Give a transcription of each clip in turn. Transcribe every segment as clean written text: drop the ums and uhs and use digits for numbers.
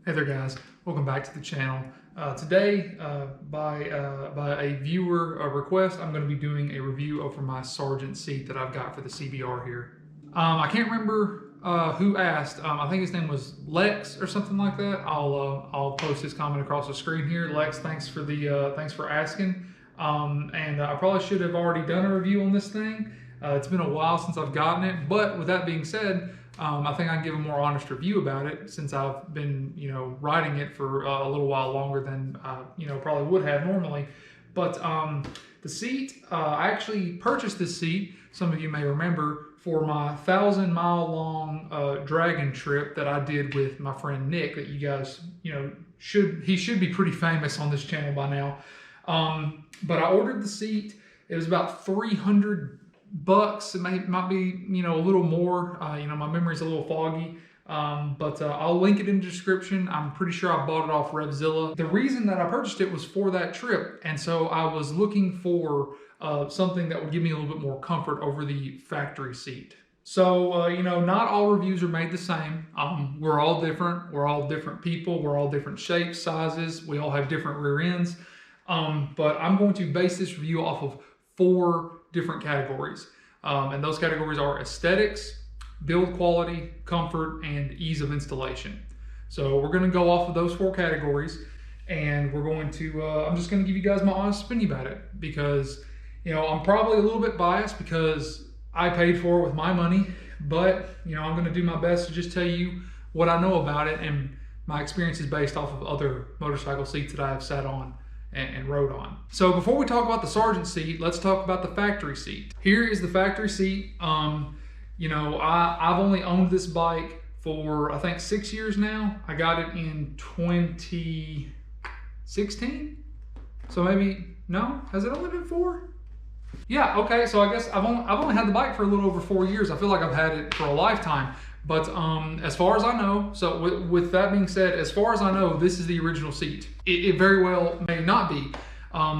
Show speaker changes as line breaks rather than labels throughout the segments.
Hey there guys, welcome back to the channel. Today, by a viewer request, I'm going to be doing a review over my Sargent seat that I've got for the CBR here. I can't remember who asked. I think his name was Lex or something like that. I'll post his comment across the screen here. Lex, thanks for asking. And I probably should have already done a review on this thing. It's been a while since I've gotten it, but with that being said, I think I can give a more honest review about it since I've been, riding it for a little while longer than, probably would have normally. But the seat, I actually purchased this seat, some of you may remember, for my 1,000-mile-long dragon trip that I did with my friend Nick, that you guys, he should be pretty famous on this channel by now. But I ordered the seat. It was about $300. It might be, a little more. My memory's a little foggy, but I'll link it in the description. I'm pretty sure I bought it off Revzilla. The reason that I purchased it was for that trip, and so I was looking for something that would give me a little bit more comfort over the factory seat. So, not all reviews are made the same. We're all different. We're all different people. We're all different shapes, sizes. We all have different rear ends. But I'm going to base this review off of 4 different categories. And those categories are aesthetics, build quality, comfort, and ease of installation. So we're going to go off of those 4 categories, and we're going to, I'm just going to give you guys my honest opinion about it, because, I'm probably a little bit biased because I paid for it with my money, but, I'm going to do my best to just tell you what I know about it, and my experience is based off of other motorcycle seats that I have sat on and rode on. So before we talk about the Sargent seat, let's talk about the factory seat. Here is the factory seat. I've only owned this bike for I think 6 years now. I got it in 2016. So maybe, no, has it only been 4? Yeah, okay, so I guess I've only had the bike for a little over 4 years. I feel like I've had it for a lifetime. But as far as I know, so with that being said, as far as I know, this is the original seat. It very well may not be.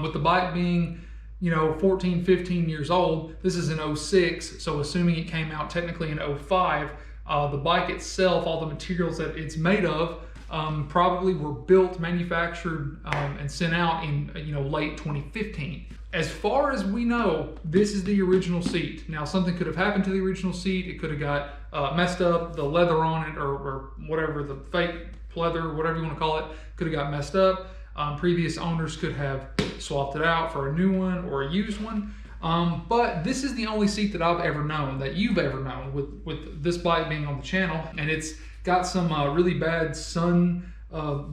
With the bike being, 14, 15 years old, this is an 06, so assuming it came out technically in 05, the bike itself, all the materials that it's made of, probably were built, manufactured, and sent out in, late 2015. As far as we know, this is the original seat. Now, something could have happened to the original seat. It could have got messed up. The leather on it, or whatever, the fake leather, whatever you want to call it, could have got messed up. Previous owners could have swapped it out for a new one or a used one. But this is the only seat that I've ever known, that you've ever known, with this bike being on the channel. And it's got some really bad sun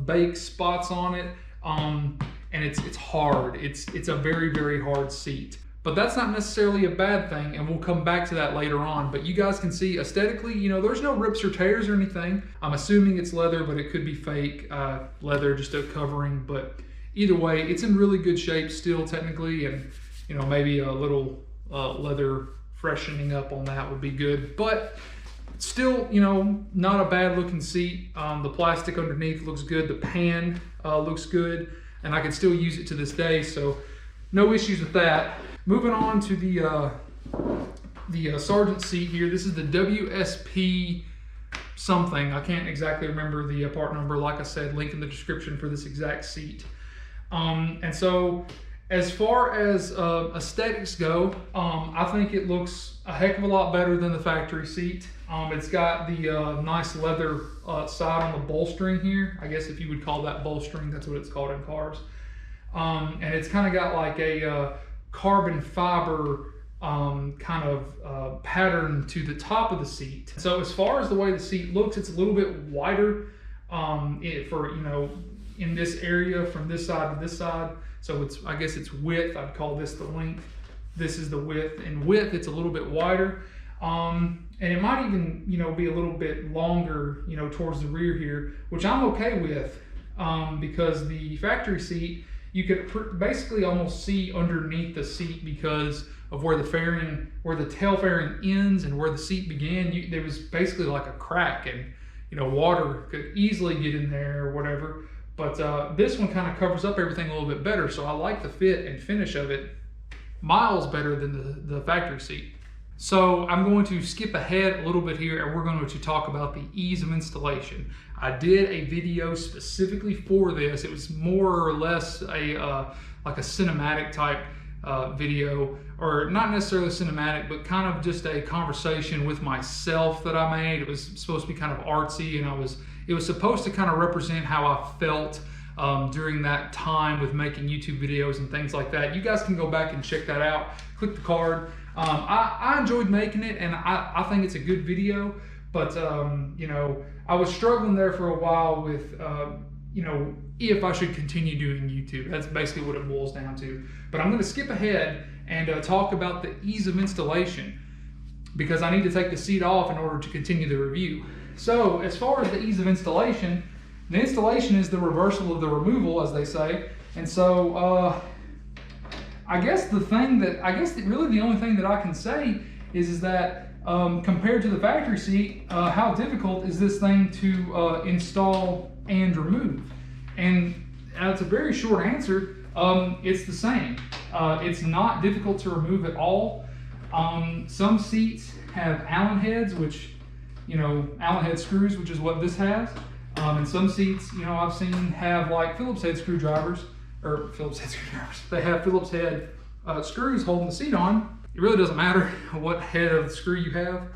bake spots on it. And it's hard. It's a very, very hard seat. But that's not necessarily a bad thing, and we'll come back to that later on. But you guys can see aesthetically, there's no rips or tears or anything. I'm assuming it's leather, but it could be fake leather, just a covering. But either way, it's in really good shape still technically, and maybe a little leather freshening up on that would be good. But still, not a bad looking seat. The plastic underneath looks good. The pan looks good, and I can still use it to this day, so no issues with that. Moving on to the Sargent seat here. This is the WSP something. I can't exactly remember the part number. Like I said, link in the description for this exact seat. And so as far as aesthetics go, I think it looks a heck of a lot better than the factory seat. It's got the nice leather side on the bolstering here. I guess if you would call that bolstering, that's what it's called in cars. And it's kind of got like a carbon fiber kind of pattern to the top of the seat. So as far as the way the seat looks, it's a little bit wider in this area from this side to this side. So I guess it's width. I'd call this the length. This is the width. And width, it's a little bit wider. And it might even, be a little bit longer, towards the rear here, which I'm okay with, because the factory seat, you could basically almost see underneath the seat because of where the tail fairing ends and where the seat began. There was basically like a crack, and water could easily get in there or whatever. But this one kind of covers up everything a little bit better, so I like the fit and finish of it miles better than the factory seat. So I'm going to skip ahead a little bit here, and we're going to talk about the ease of installation. I did a video specifically for this. It was more or less a like a cinematic type video, or not necessarily cinematic, but kind of just a conversation with myself that I made. It was supposed to be kind of artsy, and it was supposed to kind of represent how I felt during that time with making YouTube videos and things like that. You guys can go back and check that out. Click the card. I enjoyed making it, and I think it's a good video, but you know, I was struggling there for a while with you know, if I should continue doing YouTube. That's basically what it boils down to. But I'm going to skip ahead and talk about the ease of installation, because I need to take the seat off in order to continue the review. So as far as the ease of installation, the installation is the reversal of the removal, as they say. And so I guess really the only thing that I can say is that compared to the factory seat, how difficult is this thing to install and remove? And it's a very short answer. It's the same. It's not difficult to remove at all. Some seats have Allen heads, which, you know, Allen head screws, which is what this has. And some seats, you know, I've seen have like Phillips head screwdrivers, or Phillips head screwdrivers. They have Phillips head screws holding the seat on. It really doesn't matter what head of the screw you have.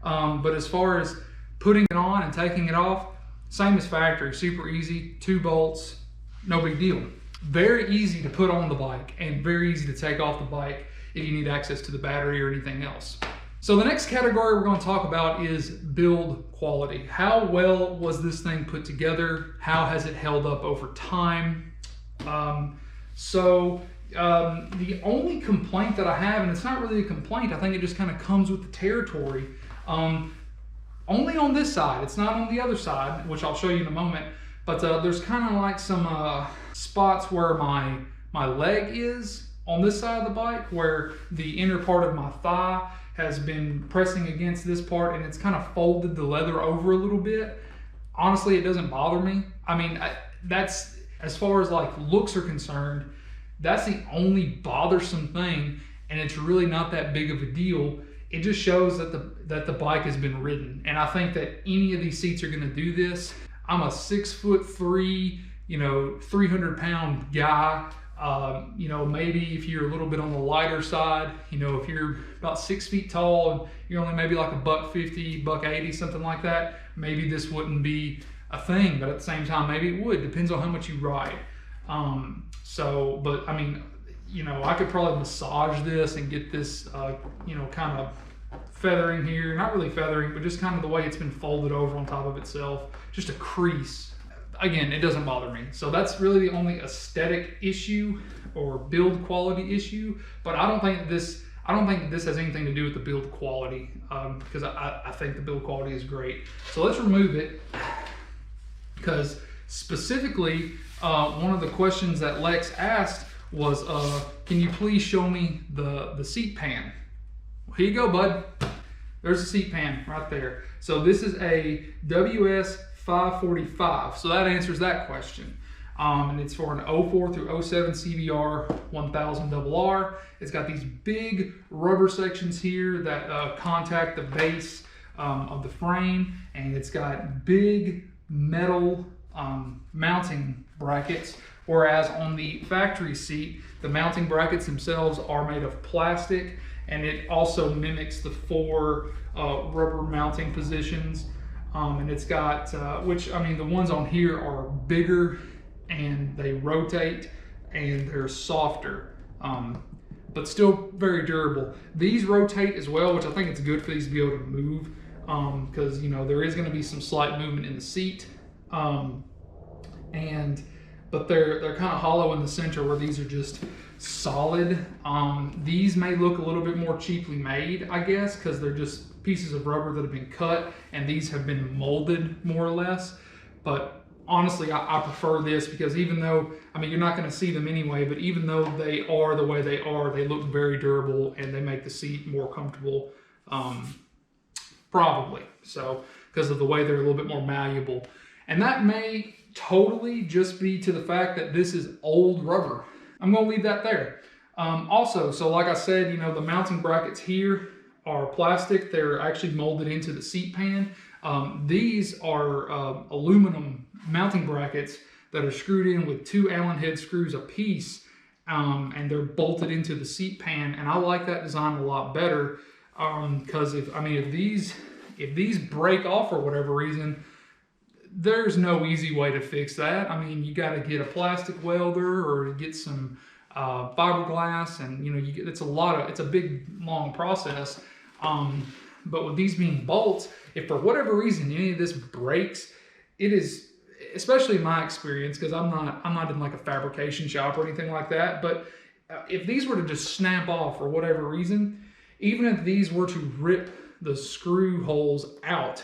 But as far as putting it on and taking it off, same as factory, super easy, 2 bolts, no big deal. Very easy to put on the bike and very easy to take off the bike if you need access to the battery or anything else. So the next category we're going to talk about is build quality. How well was this thing put together? How has it held up over time? The only complaint that I have, and it's not really a complaint, I think it just kind of comes with the territory. Only on this side, it's not on the other side, which I'll show you in a moment, but there's kind of like some spots where my leg is on this side of the bike, where the inner part of my thigh has been pressing against this part, and it's kind of folded the leather over a little bit. Honestly, it doesn't bother me. I mean, that's, as far as like looks are concerned, that's the only bothersome thing, and it's really not that big of a deal. It just shows that the bike has been ridden, and I think that any of these seats are going to do this. I'm a 6'3", you know, 300-pound guy. You know, maybe if you're a little bit on the lighter side, you know, if you're about 6 feet tall and you're only maybe like a $150, $180, something like that, maybe this wouldn't be a thing. But at the same time, maybe it would. Depends on how much you ride. But I mean, you know, I could probably massage this and get this, you know, kind of feathering here. Not really feathering, but just kind of the way it's been folded over on top of itself. Just a crease. Again, it doesn't bother me. So that's really the only aesthetic issue or build quality issue. But I don't think this has anything to do with the build quality, because I think the build quality is great. So let's remove it, because specifically one of the questions that Lex asked was, can you please show me the seat pan? Well, here you go, bud. There's the seat pan right there. So this is a WS-545. So that answers that question. And it's for an 04 through 07 CBR 1000 RR. It's got these big rubber sections here that contact the base of the frame, and it's got big metal mounting brackets, whereas on the factory seat, the mounting brackets themselves are made of plastic, and it also mimics the 4 rubber mounting positions. And it's got, which, I mean, the ones on here are bigger and they rotate and they're softer, but still very durable. These rotate as well, which I think it's good for these to be able to move, because, you know, there is going to be some slight movement in the seat. But they're kind of hollow in the center, where these are just solid. These may look a little bit more cheaply made, I guess, because they're just pieces of rubber that have been cut, and these have been molded more or less. But honestly, I prefer this, because even though, I mean, you're not going to see them anyway, but even though they are the way they are, they look very durable, and they make the seat more comfortable, probably. So, because of the way they're a little bit more malleable. And that may totally just be to the fact that this is old rubber. I'm going to leave that there. Also, so like I said, you know, the mounting brackets here are plastic. They're actually molded into the seat pan. These are aluminum mounting brackets that are screwed in with 2 Allen head screws a piece, and they're bolted into the seat pan. And I like that design a lot better, because if these break off for whatever reason, there's no easy way to fix that. I mean, you got to get a plastic welder or get some fiberglass, and it's a big long process. But with these being bolts, if for whatever reason any of this breaks, it is, especially in my experience, because I'm not in like a fabrication shop or anything like that, but if these were to just snap off for whatever reason, even if these were to rip the screw holes out,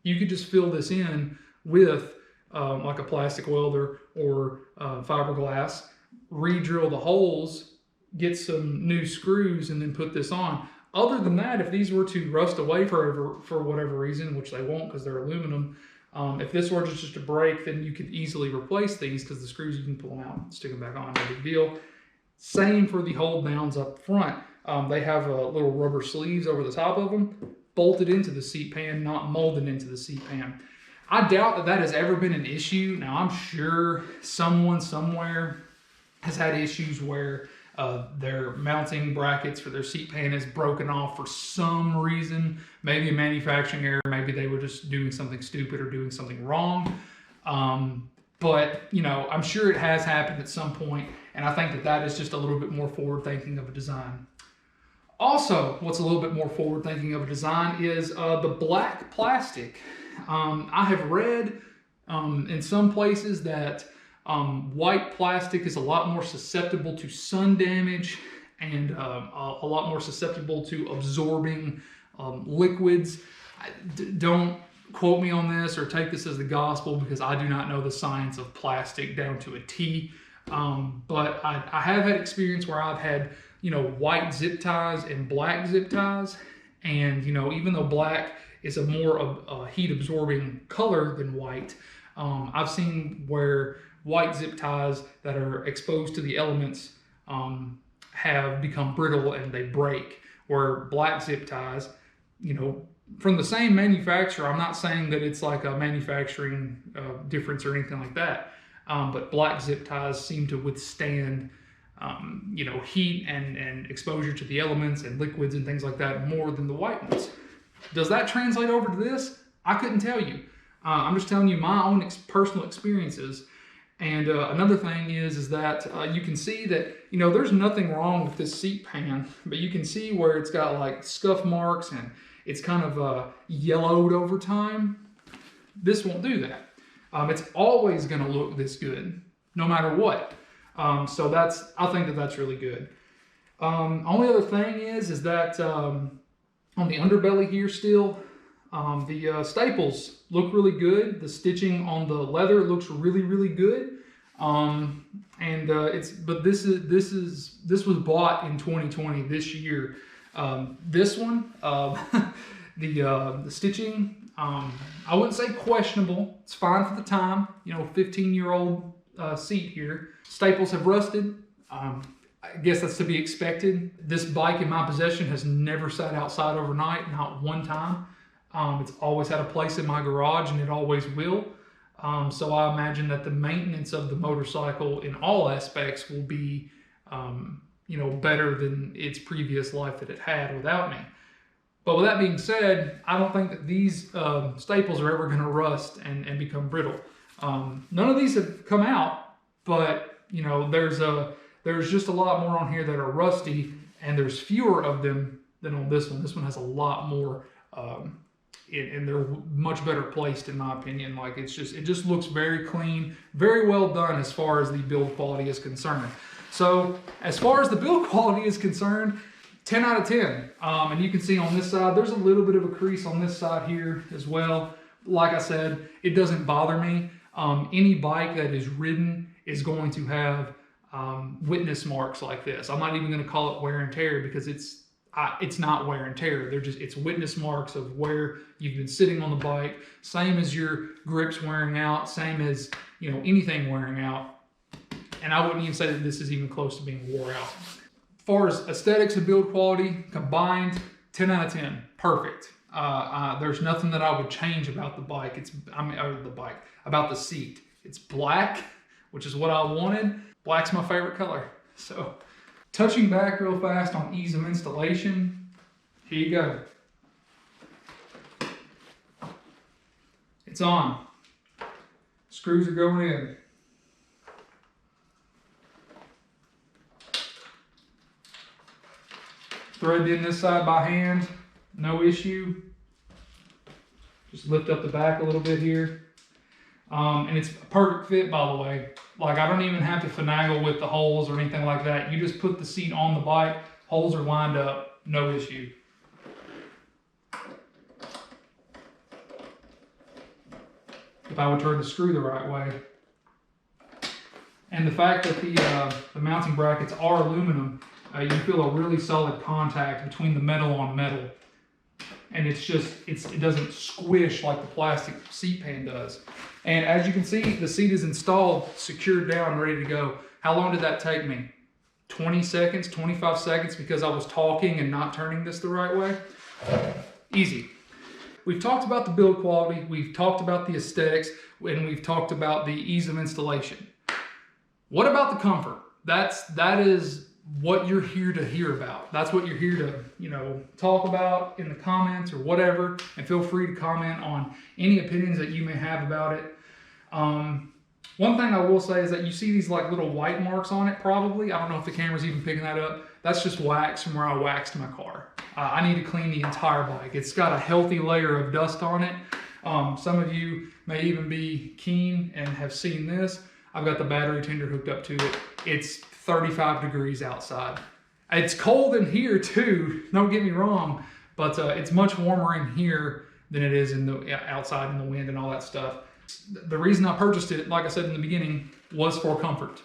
you could just fill this in with like a plastic welder or fiberglass, re-drill the holes, get some new screws, and then put this on. Other than that, if these were to rust away for whatever reason, which they won't because they're aluminum, if this were just to break, then you could easily replace these because the screws, you can pull them out and stick them back on, no big deal. Same for the hold downs up front. They have little rubber sleeves over the top of them, bolted into the seat pan, not molded into the seat pan. I doubt that has ever been an issue. Now, I'm sure someone somewhere has had issues where their mounting brackets for their seat pan is broken off for some reason. Maybe a manufacturing error, maybe they were just doing something stupid or doing something wrong. But I'm sure it has happened at some point, and I think that is just a little bit more forward-thinking of a design. Also, what's a little bit more forward-thinking of a design is the black plastic. I have read in some places that white plastic is a lot more susceptible to sun damage and a lot more susceptible to absorbing liquids. Don't quote me on this or take this as the gospel, because I do not know the science of plastic down to a T. But I have had experience where I've had white zip ties and black zip ties, and even though black is a more heat absorbing color than white, I've seen where white zip ties that are exposed to the elements have become brittle and they break, where black zip ties, from the same manufacturer, I'm not saying that it's like a manufacturing difference or anything like that, but black zip ties seem to withstand heat and exposure to the elements and liquids and things like that more than the white ones. Does that translate over to this? I couldn't tell you. I'm just telling you my own personal experiences. And another thing is that you can see that, there's nothing wrong with this seat pan, but you can see where it's got like scuff marks and it's kind of yellowed over time. This won't do that. It's always going to look this good, no matter what. So I think that's really good. Only other thing is that on the underbelly here still, the staples look really good. The stitching on the leather looks really, really good. But this was bought in 2020 this year. This one, the stitching, I wouldn't say questionable. It's fine for the time. 15-year-old seat here. Staples have rusted. I guess that's to be expected. This bike in my possession has never sat outside overnight, not one time. It's always had a place in my garage, and it always will. So I imagine that the maintenance of the motorcycle in all aspects will be, better than its previous life that it had without me. But with that being said, I don't think that these staples are ever going to rust and become brittle. None of these have come out, but there's just a lot more on here that are rusty, and there's fewer of them than on this one. This one has a lot more, and they're much better placed in my opinion. Like it just looks very clean, very well done as far as the build quality is concerned. So as far as the build quality is concerned, 10 out of 10. And you can see on this side, there's a little bit of a crease on this side here as well. Like I said, it doesn't bother me. Any bike that is ridden is going to have witness marks like this. I'm not even going to call it wear and tear, because it's not wear and tear. It's witness marks of where you've been sitting on the bike. Same as your grips wearing out, same as anything wearing out. And I wouldn't even say that this is even close to being wore out. As far as aesthetics and build quality combined, 10 out of 10, perfect. There's nothing that I would change about the bike. About the seat. It's black, which is what I wanted. Black's my favorite color. So, touching back real fast on ease of installation, here you go. It's on. Screws are going in. Thread in this side by hand, no issue. Just lift up the back a little bit here. And it's a perfect fit, by the way. Like, I don't even have to finagle with the holes or anything like that. You just put the seat on the bike, holes are lined up, no issue. If I would turn the screw the right way. And the fact that the mounting brackets are aluminum, you feel a really solid contact between the metal on metal. And it doesn't squish like the plastic seat pan does. And as you can see, the seat is installed, secured down, ready to go. How long did that take me? 20 seconds, 25 seconds because I was talking and not turning this the right way? Easy. We've talked about the build quality, we've talked about the aesthetics, and we've talked about the ease of installation. What about the comfort? That is what you're here to hear about. That's what you're here to, talk about in the comments or whatever, and feel free to comment on any opinions that you may have about it. One thing I will say is that you see these like little white marks on it probably. I don't know if the camera's even picking that up. That's just wax from where I waxed my car. I need to clean the entire bike. It's got a healthy layer of dust on it. Some of you may even be keen and have seen this. I've got the battery tender hooked up to it. It's 35 degrees outside. It's cold in here too, don't get me wrong, but it's much warmer in here than it is in the outside in the wind and all that stuff. The reason I purchased it, like I said in the beginning, was for comfort.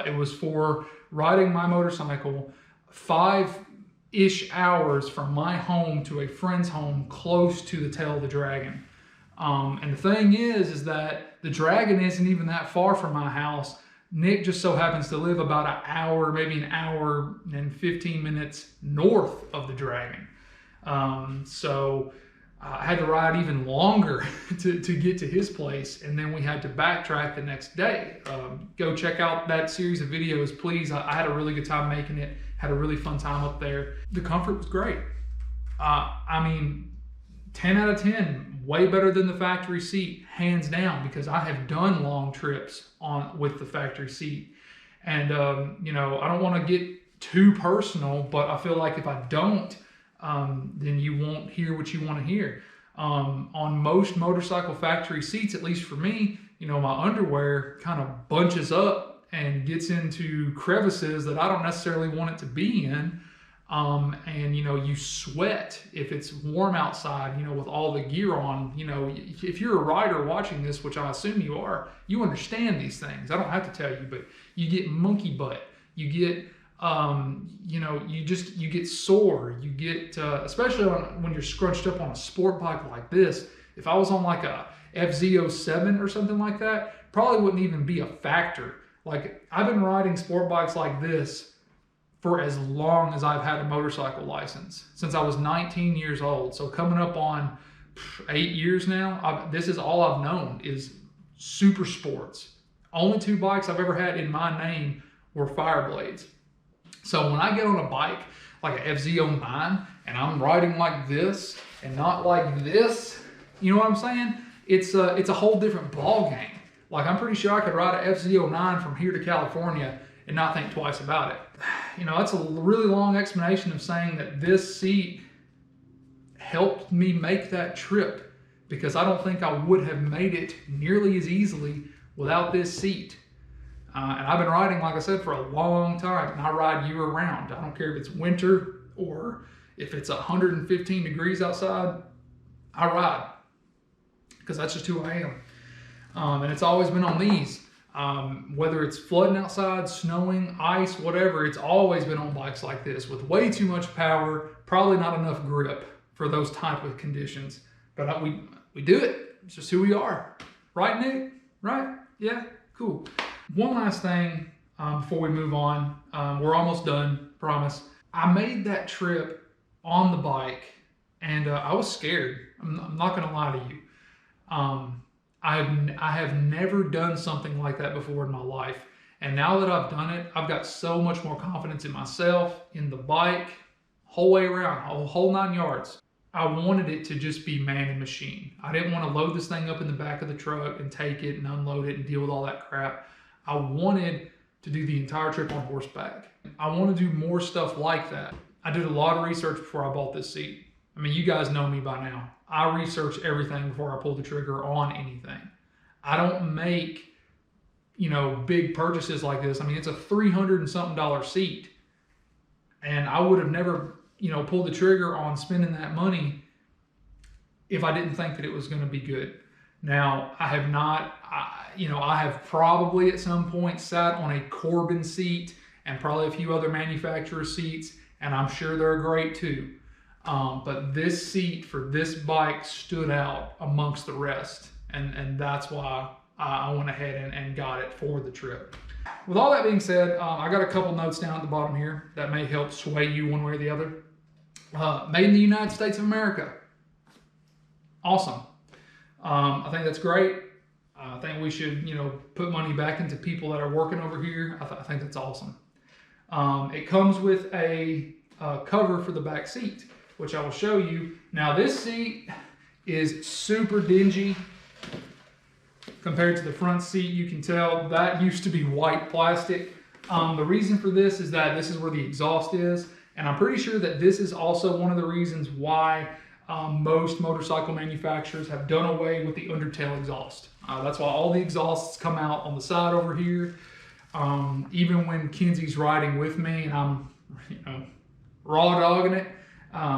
It was for riding my motorcycle 5-ish hours from my home to a friend's home close to the tail of the Dragon. And the thing is that the Dragon isn't even that far from my house. Nick just so happens to live about an hour, maybe an hour and 15 minutes north of the Dragon. So I had to ride even longer to get to his place, and then we had to backtrack the next day. Go check out that series of videos, please. I had a really good time making it, had a really fun time up there. The comfort was great. I mean, 10 out of 10, way better than the factory seat, hands down, because I have done long trips with the factory seat. And, I don't want to get too personal, but I feel like if I don't, then you won't hear what you want to hear. On most motorcycle factory seats, at least for me, my underwear kind of bunches up and gets into crevices that I don't necessarily want it to be in. And you sweat if it's warm outside, with all the gear on. If you're a rider watching this, which I assume you are, you understand these things. I don't have to tell you, but you get monkey butt, you get you get sore, you get especially when you're scrunched up on a sport bike like this. If I was on like a FZ07 or something like that, probably wouldn't even be a factor. Like, I've been riding sport bikes like this for as long as I've had a motorcycle license, since I was 19 years old. So coming up on 8 years now, this is all I've known is super sports. Only 2 bikes I've ever had in my name were FireBlades. So when I get on a bike like an FZ09 and I'm riding like this and not like this, you know what I'm saying? It's a whole different ball game. Like, I'm pretty sure I could ride an FZ09 from here to California and not think twice about it. That's a really long explanation of saying that this seat helped me make that trip, because I don't think I would have made it nearly as easily without this seat. And I've been riding, like I said, for a long time, and I ride year round. I don't care if it's winter or if it's 115 degrees outside, I ride, because that's just who I am. And it's always been on these. Whether it's flooding outside, snowing, ice, whatever, it's always been on bikes like this with way too much power, probably not enough grip for those type of conditions. But we do it. It's just who we are. Right, Nick? Right? Yeah? Cool. One last thing before we move on. We're almost done, promise. I made that trip on the bike and I was scared. I'm not gonna lie to you. I have never done something like that before in my life. And now that I've done it, I've got so much more confidence in myself, in the bike, whole way around, whole 9 yards. I wanted it to just be man and machine. I didn't want to load this thing up in the back of the truck and take it and unload it and deal with all that crap. I wanted to do the entire trip on horseback. I want to do more stuff like that. I did a lot of research before I bought this seat. I mean, you guys know me by now. I research everything before I pull the trigger on anything. I don't make, you know, big purchases like this. I mean, it's a $300 and something seat. And I would have never, you know, pulled the trigger on spending that money if I didn't think that it was going to be good. Now, I have not, you know, I have probably at some point sat on a Corbin seat and probably a few other manufacturer seats, and I'm sure they're great too. But this seat for this bike stood out amongst the rest, and that's why I went ahead and got it for the trip. With all that being said, I got a couple notes down at the bottom here that may help sway you one way or the other. Made in the United States of America. Awesome. I think that's great. I think we should, you know, put money back into people that are working over here. I think that's awesome. It comes with a cover for the back seat, which I will show you. Now, this seat is super dingy compared to the front seat. You can tell that used to be white plastic. The reason for this is that this is where the exhaust is, and I'm pretty sure that this is also one of the reasons why most motorcycle manufacturers have done away with the undertail exhaust. That's why all the exhausts come out on the side over here. Even when Kenzie's riding with me and I'm, you know, raw dogging it,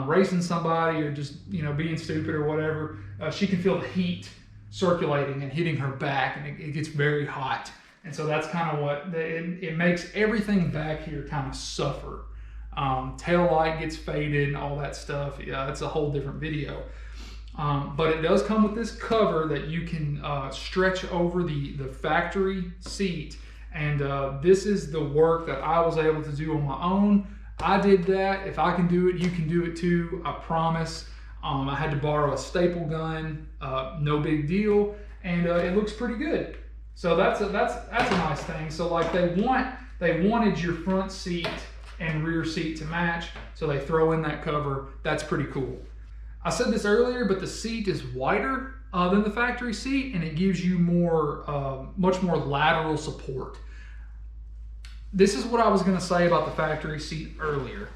racing somebody or just, you know, being stupid or whatever, she can feel the heat circulating and hitting her back, and it gets very hot. And so that's kind of what, it makes everything back here kind of suffer. Tail light gets faded and all that stuff. Yeah, that's a whole different video. But it does come with this cover that you can stretch over the factory seat. And this is the work that I was able to do on my own. I did that. If I can do it, you can do it too, I promise. I had to borrow a staple gun, no big deal, and it looks pretty good. So that's a nice thing. So like they wanted your front seat and rear seat to match, so they throw in that cover. That's pretty cool. I said this earlier, but the seat is wider than the factory seat, and it gives you more, much more lateral support. This is what I was gonna say about the factory seat earlier.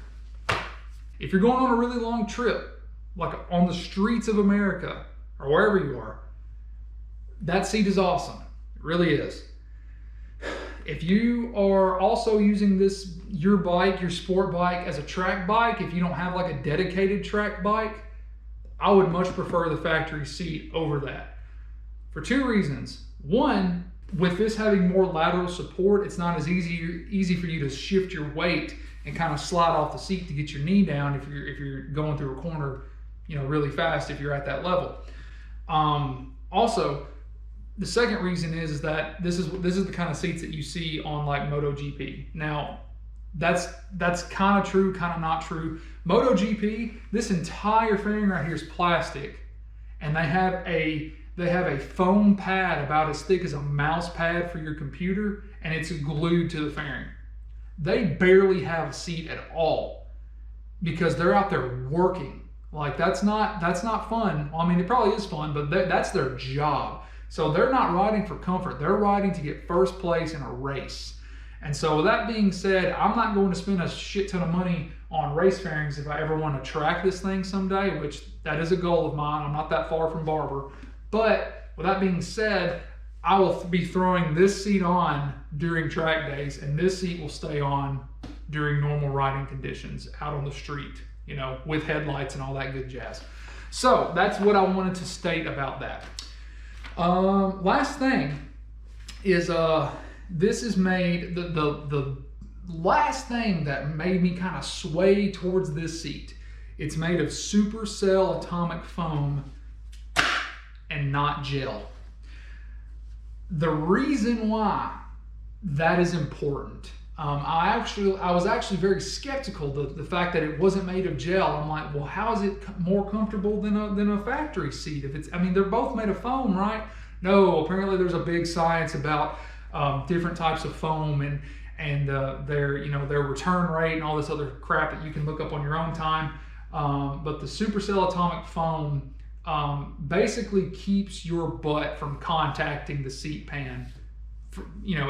If you're going on a really long trip, like on the streets of America or wherever you are, that seat is awesome. It really is. If you are also using this, your bike, your sport bike, as a track bike, if you don't have like a dedicated track bike, I would much prefer the factory seat over that for 2 reasons. One, with this having more lateral support, it's not as easy for you to shift your weight and kind of slide off the seat to get your knee down if you're going through a corner, you know, really fast if you're at that level. Also, the second reason is that this is the kind of seats that you see on like MotoGP. Now, that's kind of true, kind of not true. MotoGP, this entire fairing right here is plastic, and they have a foam pad about as thick as a mouse pad for your computer, and it's glued to the fairing. They barely have a seat at all because they're out there working. Like that's not fun. Well, I mean, it probably is fun, but that's their job. So they're not riding for comfort. They're riding to get first place in a race. And so with that being said, I'm not going to spend a shit ton of money on race fairings if I ever want to track this thing someday, which that is a goal of mine. I'm not that far from Barber. But with that being said, I will be throwing this seat on during track days, and this seat will stay on during normal riding conditions out on the street, you know, with headlights and all that good jazz. So that's what I wanted to state about that. Last thing is this is made, the last thing that made me kind of sway towards this seat, it's made of supercell atomic foam and not gel. The reason why that is important I was actually very skeptical, the fact that it wasn't made of gel. I'm like, well, how is it more comfortable than a factory seat? If it's, I mean, they're both made of foam, right? No, apparently there's a big science about different types of foam and their return rate and all this other crap that you can look up on your own time. But the supercell atomic foam basically keeps your butt from contacting the seat pan,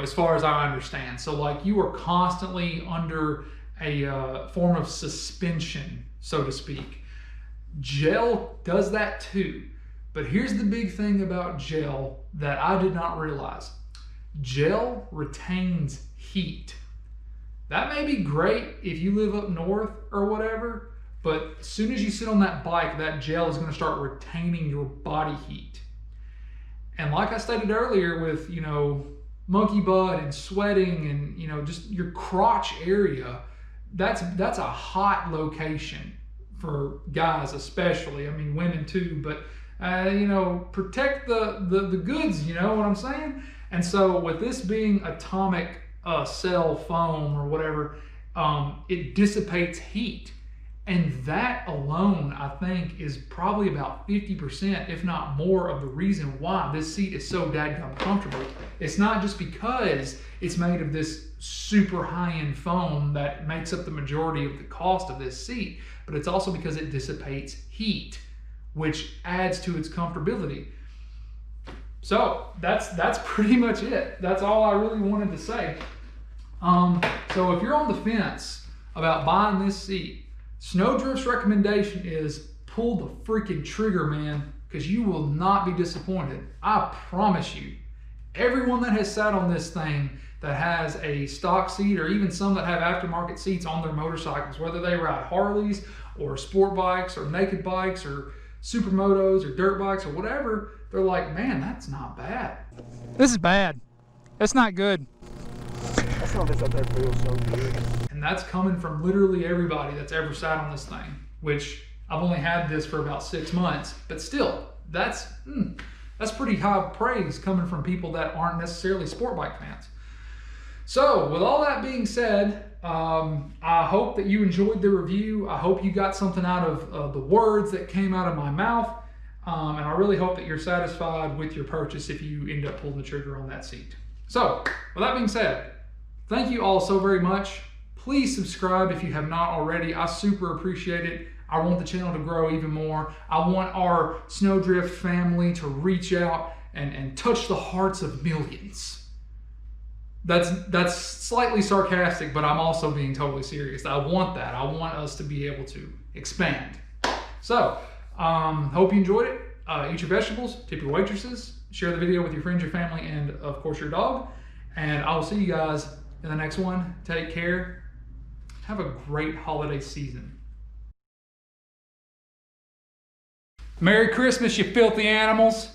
as far as I understand. So like you are constantly under a form of suspension, so to speak. Gel does that too. But here's the big thing about gel that I did not realize. Gel retains heat. That may be great if you live up north or whatever, but as soon as you sit on that bike, that gel is going to start retaining your body heat. And like I stated earlier with, monkey butt and sweating and, just your crotch area, that's a hot location for guys especially. I mean, women too, but protect the goods, you know what I'm saying? And so with this being atomic cell foam or whatever, it dissipates heat. And that alone, I think, is probably about 50%, if not more, of the reason why this seat is so dadgum comfortable. It's not just because it's made of this super high-end foam that makes up the majority of the cost of this seat, but it's also because it dissipates heat, which adds to its comfortability. So that's pretty much it. That's all I really wanted to say. So if you're on the fence about buying this seat, Snowdrift's recommendation is pull the freaking trigger, man, because you will not be disappointed. I promise you. Everyone that has sat on this thing that has a stock seat, or even some that have aftermarket seats on their motorcycles, whether they ride Harleys or sport bikes or naked bikes or supermotos or dirt bikes or whatever, they're like, man, that's not bad.
This is bad. That's not good.
That's not this up there feels so good.
And that's coming from literally everybody that's ever sat on this thing, which I've only had this for about 6 months, but still, that's pretty high praise coming from people that aren't necessarily sport bike fans. So with all that being said, I hope that you enjoyed the review. I hope you got something out of the words that came out of my mouth. And I really hope that you're satisfied with your purchase if you end up pulling the trigger on that seat. So with that being said, thank you all so very much. Please subscribe if you have not already. I super appreciate it. I want the channel to grow even more. I want our Snowdrift family to reach out and touch the hearts of millions. That's slightly sarcastic, but I'm also being totally serious. I want that. I want us to be able to expand. So, hope you enjoyed it. Eat your vegetables, tip your waitresses, share the video with your friends, your family, and of course your dog. And I will see you guys in the next one. Take care. Have a great holiday season. Merry Christmas, you filthy animals.